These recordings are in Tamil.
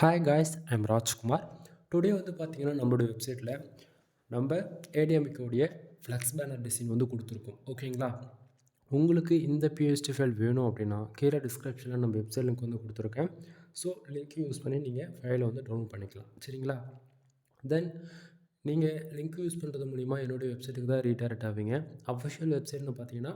Hi guys, I'm Rajkumar. Today வந்து பார்த்தீங்கன்னா நம்மளுடைய வெப்சைட்டில் நம்ம ஏடிஎம்கேவுடைய ஃப்ளெக்ஸ் பேனர் டிசைன் வந்து கொடுத்துருக்கோம். ஓகேங்களா? உங்களுக்கு இந்த பிஎஸ்டி ஃபைல் வேணும் அப்படின்னா கீழே டிஸ்கிரிப்ஷனில் நம்ம வெப்சைட் லிங்க் வந்து கொடுத்துருக்கேன். ஸோ லிங்க் யூஸ் பண்ணி நீங்கள் ஃபைலை வந்து டவுன்லோட் பண்ணிக்கலாம். சரிங்களா? தென் நீங்கள் லிங்க் யூஸ் பண்ணுறது மூலிமா என்னுடைய வெப்சைட்டுக்கு தான் ரீடைரக்ட் ஆவீங்க. அஃபிஷியல் வெப்சைட்னு பார்த்தீங்கன்னா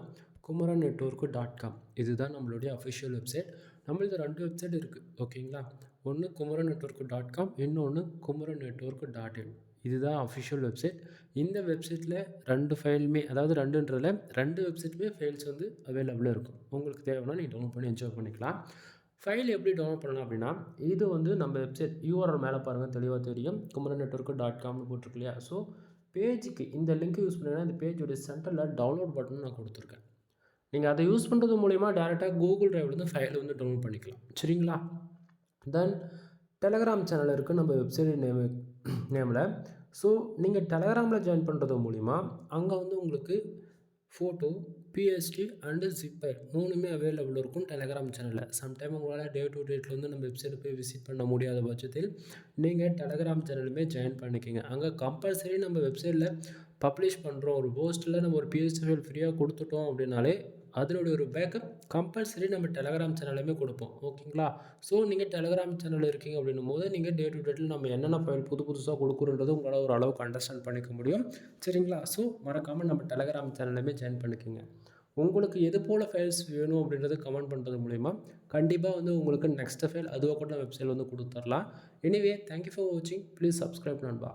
குமரன் நெட்வொர்க்கு .com. இதுதான் நம்மளுடைய அஃபிஷியல் வெப்சைட். நம்மளது 2 வெப்சைட் இருக்குது. ஓகேங்களா? ஒன்று குமரன் நெட்வொர்க்கு .com, இன்னொன்று குமரன் நெட்வொர்க்கு .in. இதுதான் அஃபிஷியல் வெப்சைட். இந்த வெப்சைட்டில் 2 ஃபைலுமே, அதாவது 2ன்றதில் 2 வெப்சைட்டுமே ஃபைல்ஸ் வந்து அவைலபிளாக இருக்கும். உங்களுக்கு தேவைன்னா நீங்கள் டவுன்லோட் பண்ணி என்ஜாய் பண்ணிக்கலாம். ஃபைல் எப்படி டவுன்லோட் பண்ணலாம் அப்படின்னா, இது வந்து நம்ம வெப்சைட் யூஆர்எல் மேலே பாருங்கள், தெளிவாக தெரியும். குமரன் நெட்வொர்க்கு .comனு போட்டிருக்கு இல்லையா? ஸோ பேஜுக்கு இந்த லிங்க் யூஸ் பண்ணிங்கன்னா இந்த பேஜோடைய சென்டரில் டவுன்லோட் பட்டன் நான் கொடுத்துருக்கேன். நீங்கள் அதை யூஸ் பண்ணுறது மூலிமா டேரெக்டாக கூகுள் ட்ரைவ்லேருந்து ஃபைலை வந்து டவுன்லோட் பண்ணிக்கலாம். சரிங்களா? தென் டெலகிராம் சேனல் இருக்குது நம்ம வெப்சைட் நேமில். ஸோ நீங்கள் டெலகிராமில் ஜாயின் பண்ணுறது மூலிமா அங்கே வந்து உங்களுக்கு ஃபோட்டோ, பிஎஸ்டி அண்டு ஜிப்பர் 3மே அவைலபிள் இருக்கும் டெலகிராம் சேனலில். சம்டைம் உங்களால் டே டு டேட்டில் வந்து நம்ம வெப்சைட்டை போய் விசிட் பண்ண முடியாத பட்சத்தில் நீங்கள் டெலகிராம் சேனலுமே ஜாயின் பண்ணிக்கோங்க. அங்கே கம்பல்சரி நம்ம வெப்சைட்டில் பப்ளிஷ் பண்ணுறோம், ஒரு போஸ்ட்டில் நம்ம ஒரு பிஎஸ்டி ஃபைல் ஃப்ரீயாக கொடுத்துட்டோம் அப்படின்னாலே அதனுடைய ஒரு பேக்கப் கம்பல்சரி நம்ம டெலகிராம் சேனலுமே கொடுப்போம். ஓகேங்களா? ஸோ நீங்கள் டெலகிராம் சேனல் இருக்கீங்க அப்படின்னும் போது நீங்கள் டே டு டேட்டில் நம்ம என்னென்ன ஃபைல் புதுசாக கொடுக்குறோன்றது உங்களால் ஒரு அளவுக்கு அண்டர்ஸ்டாண்ட் பண்ணிக்க முடியும். சரிங்களா? ஸோ மறக்காமல் நம்ம டெலகிராம் சேனலுமே ஜாயின் பண்ணிக்கோங்க. உங்களுக்கு எது போல் ஃபைல்ஸ் வேணும் அப்படின்றது கமெண்ட் பண்ணுறது மூலிமா கண்டிப்பாக வந்து உங்களுக்கு நெக்ஸ்ட் ஃபைல் அதுவாக கூட நான் வெப்சைட்டில் வந்து கொடுத்துர்லாம். எனிவே, தேங்க்யூ ஃபார் வாட்சிங். ப்ளீஸ் சப்ஸ்கிரைப் நண்பா.